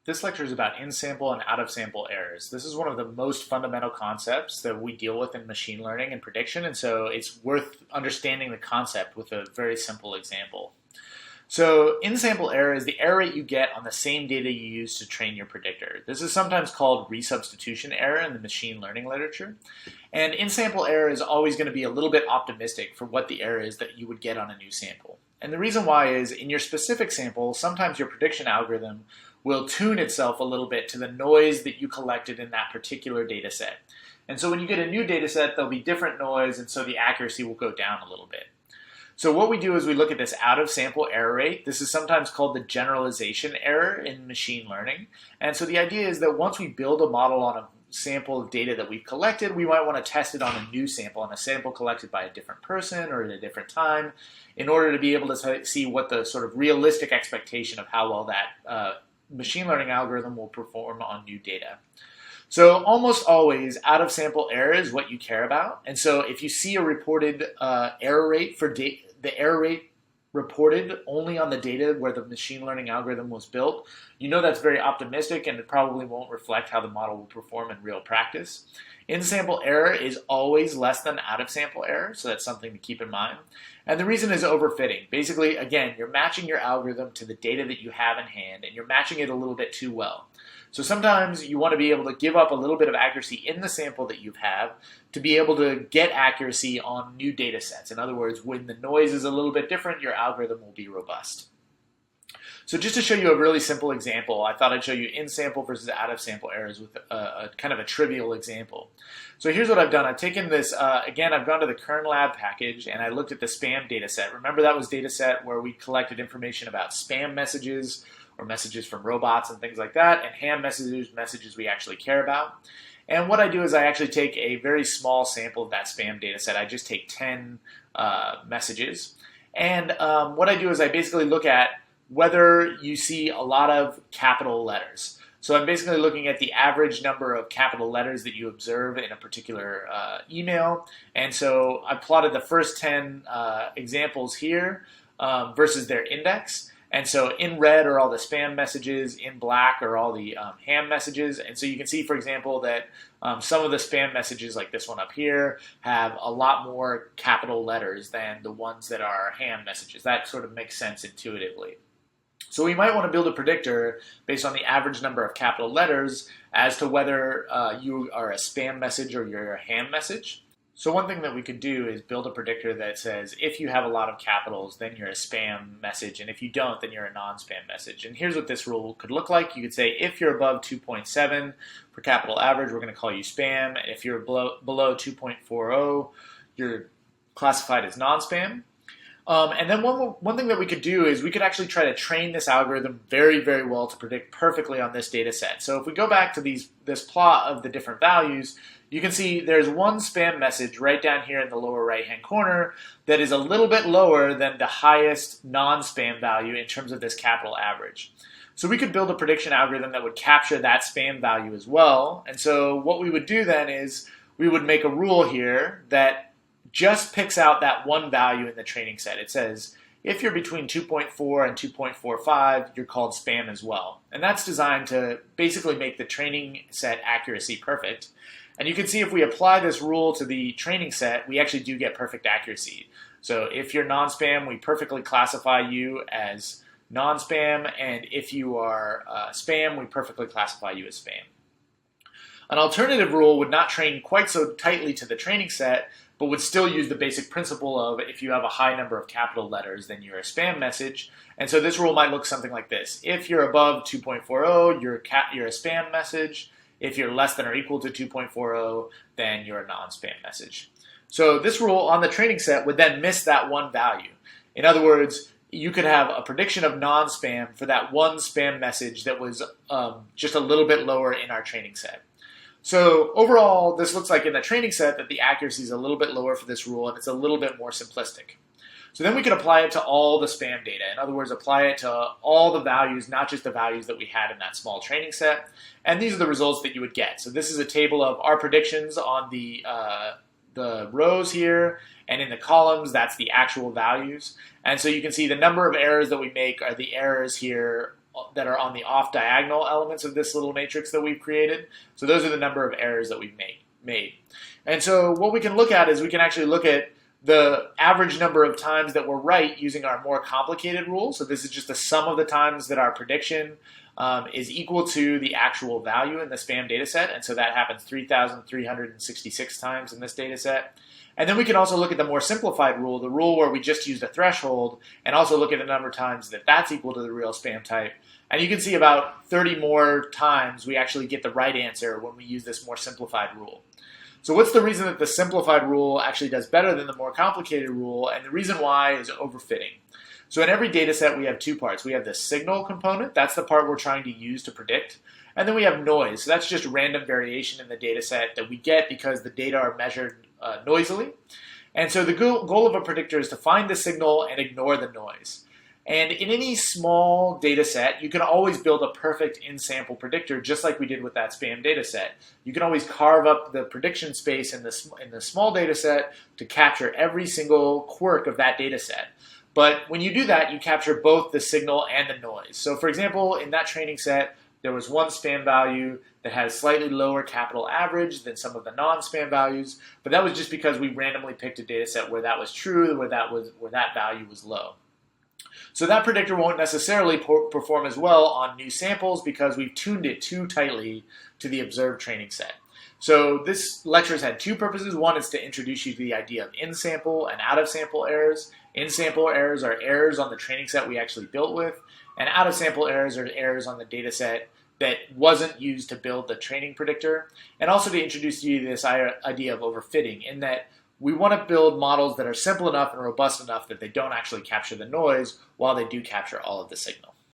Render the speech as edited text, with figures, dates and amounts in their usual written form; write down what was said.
This lecture is about in-sample and out-of-sample errors. This is one of the most fundamental concepts that we deal with in machine learning and prediction, and so it's worth understanding the concept with a very simple example. So in-sample error is the error rate you get on the same data you use to train your predictor. This is sometimes called resubstitution error in the machine learning literature. And in-sample error is always going to be a little bit optimistic for what the error is that you would get on a new sample. And the reason why is in your specific sample, sometimes your prediction algorithm will tune itself a little bit to the noise that you collected in that particular data set. And so when you get a new data set, there'll be different noise, and so the accuracy will go down a little bit. So what we do is we look at this out-of-sample error rate. This is sometimes called the generalization error in machine learning. And so the idea is that once we build a model on a sample of data that we've collected, we might want to test it on a new sample, on a sample collected by a different person or at a different time, in order to be able to see what the sort of realistic expectation of how well that machine learning algorithm will perform on new data. So almost always out-of-sample error is what you care about. And so if you see a reported error rate for the error rate reported only on the data where the machine learning algorithm was built, you know that's very optimistic and it probably won't reflect how the model will perform in real practice. In-sample error is always less than out-of-sample error, so that's something to keep in mind. And the reason is overfitting. Basically, again, you're matching your algorithm to the data that you have in hand, and you're matching it a little bit too well. So sometimes you want to be able to give up a little bit of accuracy in the sample that you have to be able to get accuracy on new data sets. In other words, when the noise is a little bit different, your algorithm will be robust. So just to show you a really simple example, I thought I'd show you in-sample versus out-of-sample errors with a kind of a trivial example. So here's what I've done. I've taken this, again, I've gone to the KernLab package and I looked at the spam data set. Remember that was data set where we collected information about spam messages or messages from robots and things like that, and ham messages, messages we actually care about. And what I do is I actually take a very small sample of that spam data set. I just take 10 messages. And what I do is I basically look at whether you see a lot of capital letters. So I'm basically looking at the average number of capital letters that you observe in a particular email. And so I plotted the first 10 examples here versus their index. And so in red are all the spam messages, in black are all the ham messages. And so you can see, for example, that some of the spam messages, like this one up here, have a lot more capital letters than the ones that are ham messages. That sort of makes sense intuitively. So we might want to build a predictor based on the average number of capital letters as to whether you are a spam message or you're a ham message. So one thing that we could do is build a predictor that says if you have a lot of capitals, then you're a spam message, and if you don't, then you're a non-spam message. And here's what this rule could look like. You could say if you're above 2.7 for capital average, we're going to call you spam. And if you're below 2.40, you're classified as non-spam. And then one thing that we could do is we could actually try to train this algorithm very, very well to predict perfectly on this data set. So if we go back to this plot of the different values, you can see there's one spam message right down here in the lower right-hand corner that is a little bit lower than the highest non-spam value in terms of this capital average. So we could build a prediction algorithm that would capture that spam value as well. And so what we would do then is we would make a rule here that just picks out that one value in the training set. It says if you're between 2.4 and 2.45, you're called spam as well. And that's designed to basically make the training set accuracy perfect. And you can see if we apply this rule to the training set, we actually do get perfect accuracy. So if you're non-spam, we perfectly classify you as non-spam. And if you are spam, we perfectly classify you as spam. An alternative rule would not train quite so tightly to the training set, but would still use the basic principle of if you have a high number of capital letters, then you're a spam message. And so this rule might look something like this. If you're above 2.40, you're a spam message. If you're less than or equal to 2.40, then you're a non-spam message. So this rule on the training set would then miss that one value. In other words, you could have a prediction of non-spam for that one spam message that was just a little bit lower in our training set. So overall, this looks like in the training set that the accuracy is a little bit lower for this rule, and it's a little bit more simplistic. So then we could apply it to all the spam data. In other words, apply it to all the values, not just the values that we had in that small training set. And these are the results that you would get. So this is a table of our predictions on the rows here, and in the columns, that's the actual values. And so you can see the number of errors that we make are the errors here that are on the off diagonal elements of this little matrix that we've created. So those are the number of errors that we've made. And so what we can look at is we can actually look at the average number of times that we're right using our more complicated rule. So this is just the sum of the times that our prediction is equal to the actual value in the SPAM data set. And so that happens 3,366 times in this data set. And then we can also look at the more simplified rule, the rule where we just use the threshold, and also look at the number of times that that's equal to the real SPAM type. And you can see about 30 more times we actually get the right answer when we use this more simplified rule. So what's the reason that the simplified rule actually does better than the more complicated rule? And the reason why is overfitting. So in every data set, we have two parts. We have the signal component. That's the part we're trying to use to predict. And then we have noise. So that's just random variation in the data set that we get because the data are measured noisily. And so the goal of a predictor is to find the signal and ignore the noise. And in any small data set, you can always build a perfect in-sample predictor, just like we did with that SPAM data set. You can always carve up the prediction space in the small data set to capture every single quirk of that data set. But when you do that, you capture both the signal and the noise. So for example, in that training set, there was one SPAM value that had a slightly lower capital average than some of the non-SPAM values, but that was just because we randomly picked a data set where that was true, where that value was low. So that predictor won't necessarily perform as well on new samples because we've tuned it too tightly to the observed training set. So this lecture has had two purposes. One is to introduce you to the idea of in-sample and out-of-sample errors. In-sample errors are errors on the training set we actually built with, and out-of-sample errors are errors on the data set that wasn't used to build the training predictor. And also to introduce you to this idea of overfitting, in that we want to build models that are simple enough and robust enough that they don't actually capture the noise while they do capture all of the signal.